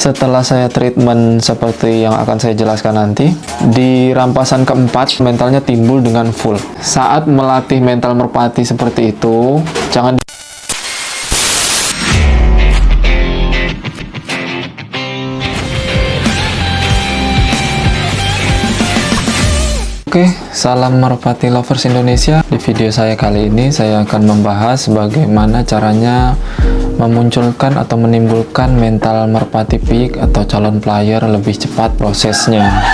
Setelah saya treatment seperti yang akan saya jelaskan nanti, di rampasan keempat mentalnya timbul dengan full. Saat melatih mental merpati seperti itu, jangan Oke, salam Merpati Lovers Indonesia. Di video saya kali ini, saya akan membahas bagaimana caranya memunculkan atau menimbulkan mental merpati peak atau calon player lebih cepat prosesnya.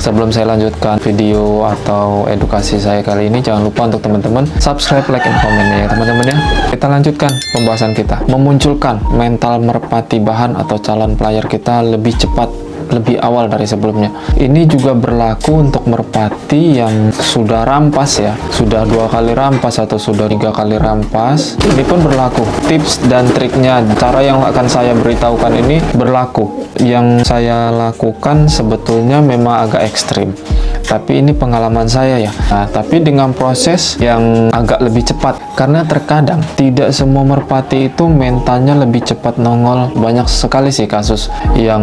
Sebelum saya lanjutkan video atau edukasi saya kali ini, jangan lupa untuk teman-teman subscribe, like, and comment ya teman-teman ya. Kita lanjutkan pembahasan kita. Memunculkan mental merpati bahan atau calon player kita lebih cepat, lebih awal dari sebelumnya. Ini juga berlaku untuk merpati yang sudah rampas ya, sudah 2 kali rampas atau sudah 3 kali rampas. Ini pun berlaku. Tips dan triknya, cara yang akan saya beritahukan ini berlaku. Yang saya lakukan sebetulnya memang agak ekstrim, tapi ini pengalaman saya ya. Nah, tapi dengan proses yang agak lebih cepat, karena terkadang tidak semua merpati itu mentalnya lebih cepat nongol. Banyak sekali sih kasus yang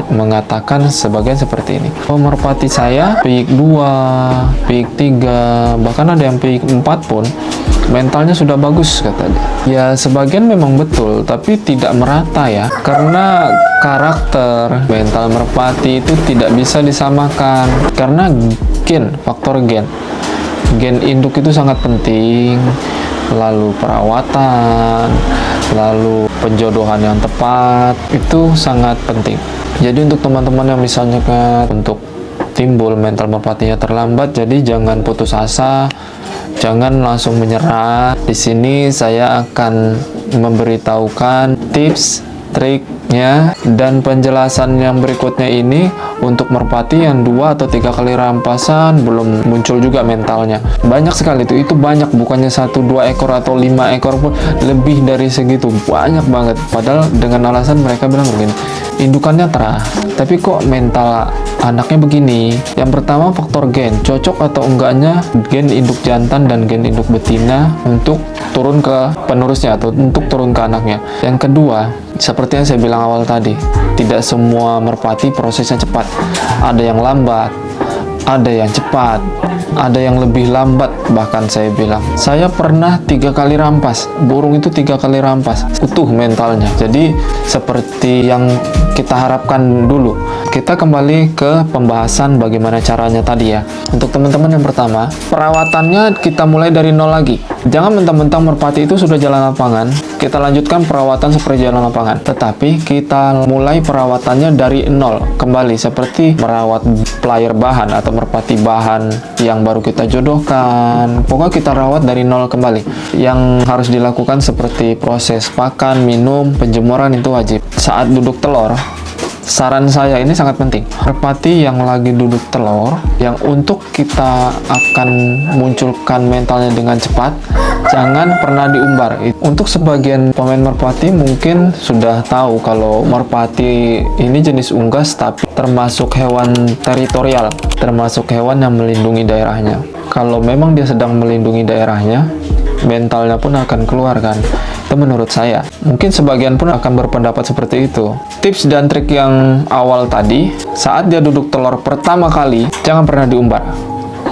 mengatakan sebagian seperti ini. Oh, merpati saya peak 2, peak 3, bahkan ada yang peak 4 pun mentalnya sudah bagus katanya. Ya sebagian memang betul, tapi tidak merata ya, karena karakter mental merpati itu tidak bisa disamakan karena faktor gen induk itu sangat penting, lalu perawatan, lalu penjodohan yang tepat itu sangat penting. Jadi untuk teman-teman yang misalnya untuk timbul mental merpatinya terlambat, jadi jangan putus asa, jangan langsung menyerah. Di sini saya akan memberitahukan tips, triknya, dan penjelasan yang berikutnya ini untuk merpati yang 2 atau 3 kali rampasan belum muncul juga mentalnya. Banyak sekali itu banyak, bukannya 1-2 ekor atau 5 ekor pun, lebih dari segitu, banyak banget. Padahal dengan alasan mereka bilang begini, indukannya terah, tapi kok mental anaknya begini. Yang pertama faktor gen, cocok atau enggaknya gen induk jantan dan gen induk betina untuk turun ke penerusnya atau untuk turun ke anaknya. Yang kedua, seperti yang saya bilang awal tadi, tidak semua merpati prosesnya cepat. Ada yang lambat, ada yang cepat, ada yang lebih lambat. Bahkan saya bilang, saya pernah 3 kali rampas, burung itu 3 kali rampas, utuh mentalnya. Jadi seperti yang kita harapkan dulu. Kita kembali ke pembahasan bagaimana caranya tadi ya. Untuk teman-teman yang pertama, perawatannya kita mulai dari nol lagi. Jangan mentang-mentang merpati itu sudah jalan lapangan, kita lanjutkan perawatan seperti jalan lapangan. Tetapi kita mulai perawatannya dari nol kembali, seperti merawat player bahan atau merpati bahan yang baru kita jodohkan. Pokoknya kita rawat dari nol kembali. Yang harus dilakukan seperti proses pakan, minum, penjemuran itu wajib. Saat duduk telur, saran saya ini sangat penting. Merpati yang lagi duduk telur, yang untuk kita akan munculkan mentalnya dengan cepat, jangan pernah diumbar. Untuk sebagian pemain merpati mungkin sudah tahu kalau merpati ini jenis unggas, tapi termasuk hewan teritorial, termasuk hewan yang melindungi daerahnya. Kalau memang dia sedang melindungi daerahnya, mentalnya pun akan keluar kan. Itu menurut saya. Mungkin sebagian pun akan berpendapat seperti itu. Tips dan trik yang awal tadi, saat dia duduk telur pertama kali, jangan pernah diumbar.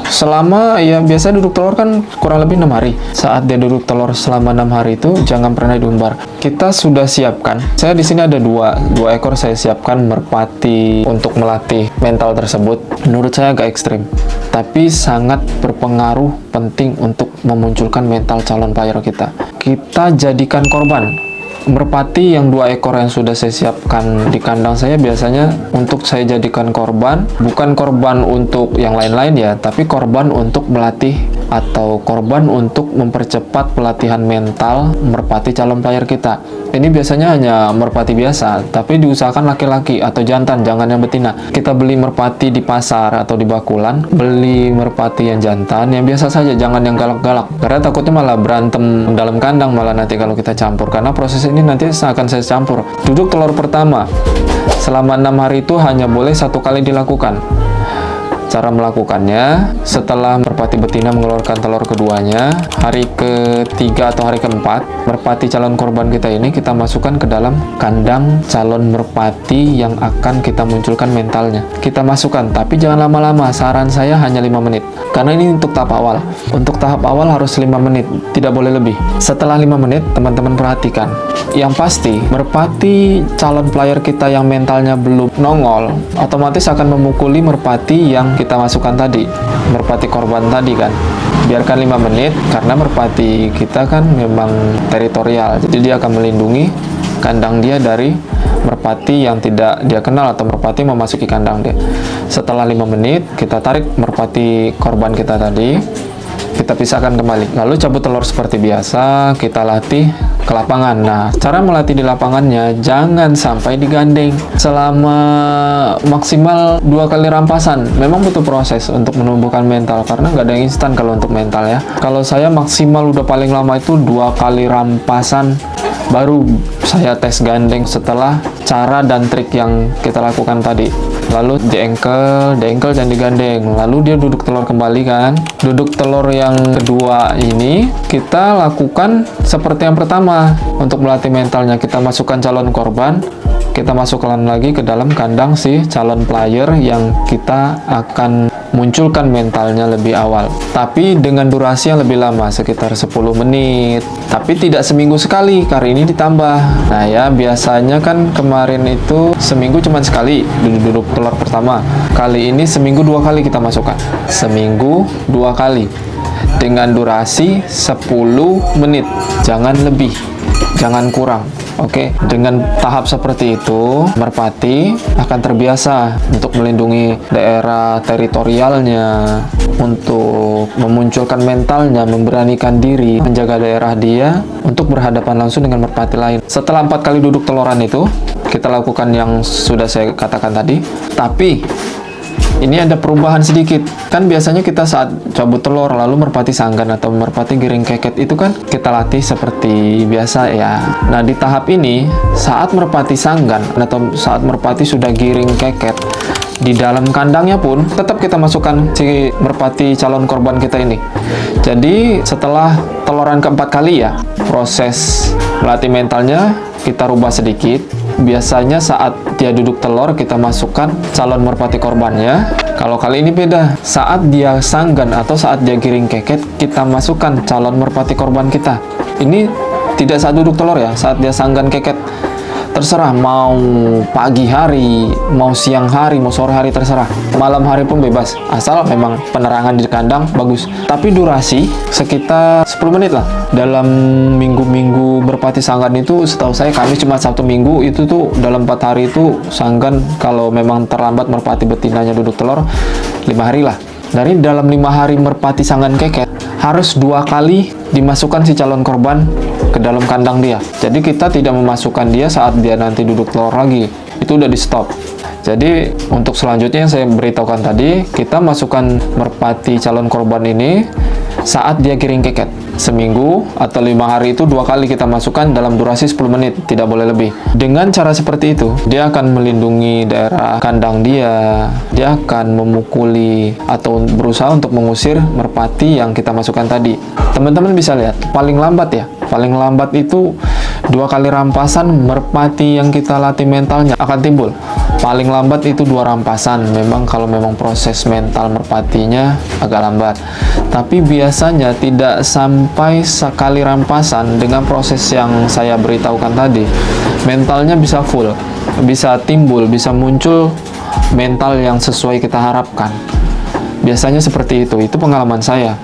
Selama, ya biasa duduk telur kan kurang lebih 6 hari. Saat dia duduk telur selama 6 hari itu, jangan pernah diumbar. Kita sudah siapkan, saya di sini ada dua ekor saya siapkan merpati untuk melatih mental tersebut. Menurut saya agak ekstrim, tapi sangat berpengaruh, penting untuk memunculkan mental calon player kita. Kita jadikan korban. Merpati yang 2 ekor yang sudah saya siapkan di kandang saya, biasanya untuk saya jadikan korban, bukan korban untuk yang lain-lain ya, tapi korban untuk melatih atau korban untuk mempercepat pelatihan mental merpati calon player kita. Ini biasanya hanya merpati biasa, tapi diusahakan laki-laki atau jantan, jangan yang betina. Kita beli merpati di pasar atau di bakulan, beli merpati yang jantan, yang biasa saja, jangan yang galak-galak. Karena takutnya malah berantem dalam kandang, malah nanti kalau kita campur. Karena proses ini nanti akan saya campur. Duduk telur pertama, selama 6 hari itu hanya boleh 1 kali dilakukan. Cara melakukannya, setelah merpati betina mengeluarkan telur keduanya, hari ketiga atau hari keempat, merpati calon korban kita ini kita masukkan ke dalam kandang calon merpati yang akan kita munculkan mentalnya. Kita masukkan, tapi jangan lama-lama, saran saya hanya 5 menit. Karena ini untuk tahap awal. Untuk tahap awal harus 5 menit, tidak boleh lebih. Setelah 5 menit, teman-teman perhatikan. Yang pasti, merpati calon player kita yang mentalnya belum nongol, otomatis akan memukuli merpati yang kita masukkan tadi, merpati korban tadi kan. Biarkan 5 menit, karena merpati kita kan memang teritorial, jadi dia akan melindungi kandang dia dari merpati yang tidak dia kenal atau merpati memasuki kandang dia. Setelah 5 menit, kita tarik merpati korban kita tadi, kita pisahkan kembali, lalu cabut telur seperti biasa, kita latih ke lapangan. Nah, cara melatih di lapangannya, jangan sampai digandeng selama maksimal 2 kali rampasan. Memang butuh proses untuk menumbuhkan mental, karena nggak ada yang instan kalau untuk mental ya. Kalau saya maksimal udah paling lama itu 2 kali rampasan, baru saya tes gandeng setelah cara dan trik yang kita lakukan tadi. Lalu diengkel dan digandeng, lalu dia duduk telur kembali kan. Duduk telur yang kedua ini kita lakukan seperti yang pertama. Untuk melatih mentalnya, kita masukkan calon korban, kita masukkan lagi ke dalam kandang si calon player yang kita akan munculkan mentalnya lebih awal, tapi dengan durasi yang lebih lama, sekitar 10 menit, tapi tidak seminggu sekali, kali ini ditambah. Nah ya, biasanya kan kemarin itu seminggu cuma sekali duduk telur pertama, kali ini seminggu 2 kali kita masukkan, seminggu 2 kali dengan durasi 10 menit, jangan lebih, jangan kurang. Oke, dengan tahap seperti itu, merpati akan terbiasa untuk melindungi daerah teritorialnya, untuk memunculkan mentalnya, memberanikan diri, menjaga daerah dia untuk berhadapan langsung dengan merpati lain. Setelah 4 kali duduk teloran itu, kita lakukan yang sudah saya katakan tadi, tapi ini ada perubahan sedikit. Kan biasanya kita saat cabut telur lalu merpati sanggan atau merpati giring keket itu kan kita latih seperti biasa ya. Nah, di tahap ini saat merpati sanggan atau saat merpati sudah giring keket, di dalam kandangnya pun tetap kita masukkan si merpati calon korban kita ini. Jadi setelah teloran keempat kali ya, proses melatih mentalnya kita rubah sedikit. Biasanya saat dia duduk telur, kita masukkan calon merpati korbannya. Kalau kali ini beda, saat dia sanggan atau saat dia giring keket, kita masukkan calon merpati korban kita. Ini tidak saat duduk telur ya, saat dia sanggan keket. Terserah mau pagi hari, mau siang hari, mau sore hari, terserah. Malam hari pun bebas, asal memang penerangan di kandang bagus. Tapi durasi sekitar 10 menit lah. Dalam minggu-minggu merpati sanggan itu, setahu saya Kamis, Jumat, Sabtu, Minggu itu tuh dalam 4 hari itu sanggan. Kalau memang terlambat merpati betinanya duduk telur, 5 hari lah. Dari dalam 5 hari merpati sanggan keket, harus 2 kali dimasukkan si calon korban ke dalam kandang dia. Jadi kita tidak memasukkan dia saat dia nanti duduk telur lagi, itu udah di stop. Jadi untuk selanjutnya yang saya beritahukan tadi, kita masukkan merpati calon korban ini saat dia giring keket. Seminggu atau 5 hari itu 2 kali kita masukkan dalam durasi 10 menit, tidak boleh lebih. Dengan cara seperti itu, dia akan melindungi daerah kandang dia, dia akan memukuli atau berusaha untuk mengusir merpati yang kita masukkan tadi. Teman-teman bisa lihat, paling lambat ya, paling lambat itu 2 kali rampasan merpati yang kita latih mentalnya akan timbul. Paling lambat itu 2 rampasan. Memang kalau memang proses mental merpatinya agak lambat, tapi biasanya tidak sampai sekali rampasan. Dengan proses yang saya beritahukan tadi, mentalnya bisa full, bisa timbul, bisa muncul mental yang sesuai kita harapkan. Biasanya seperti itu pengalaman saya.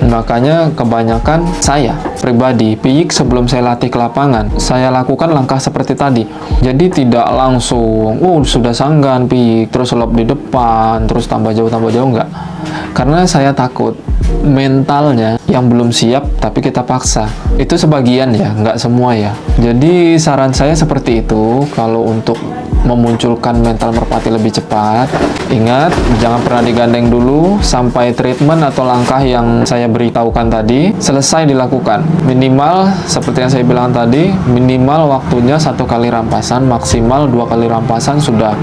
Makanya kebanyakan saya pribadi, piyik sebelum saya latih ke lapangan, saya lakukan langkah seperti tadi. Jadi tidak langsung, sudah sanggan piyik, terus lop di depan, terus tambah jauh, enggak. Karena saya takut mentalnya yang belum siap, tapi kita paksa. Itu sebagian ya, nggak semua ya. Jadi saran saya seperti itu, kalau untuk memunculkan mental merpati lebih cepat, ingat, jangan pernah digandeng dulu sampai treatment atau langkah yang saya beritahukan tadi selesai dilakukan. Minimal, seperti yang saya bilang tadi, minimal waktunya 1 kali rampasan, maksimal 2 kali rampasan sudah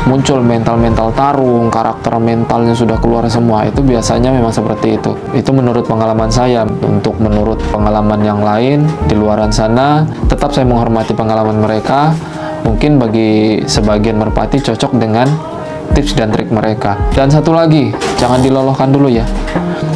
muncul mental-mental tarung, karakter mentalnya sudah keluar semua. Itu biasanya memang seperti itu. Itu menurut pengalaman saya. Untuk menurut pengalaman yang lain di luaran sana, tetap saya menghormati pengalaman mereka. Mungkin bagi sebagian merpati cocok dengan tips dan trik mereka. Dan satu lagi, jangan diloloskan dulu ya,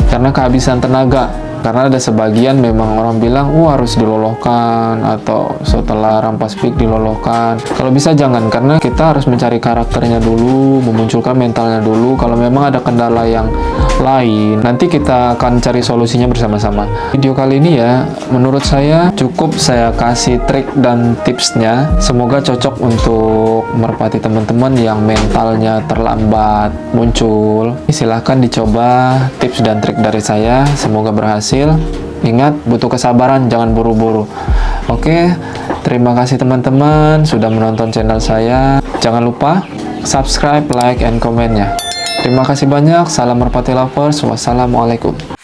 karena kehabisan tenaga. Karena ada sebagian memang orang bilang, harus diloloskan atau setelah rampas peak diloloskan. Kalau bisa jangan, karena kita harus mencari karakternya dulu, memunculkan mentalnya dulu. Kalau memang ada kendala yang lain, nanti kita akan cari solusinya bersama-sama. Video kali ini ya, menurut saya cukup saya kasih trik dan tipsnya. Semoga cocok untuk merpati teman-teman yang mentalnya terlambat muncul. Silahkan dicoba tips dan trik dari saya, semoga berhasil. Ingat, butuh kesabaran, jangan buru-buru. Oke, terima kasih teman-teman sudah menonton channel saya. Jangan lupa subscribe, like, and komen-nya. Terima kasih banyak. Salam merpati lovers. Wassalamualaikum.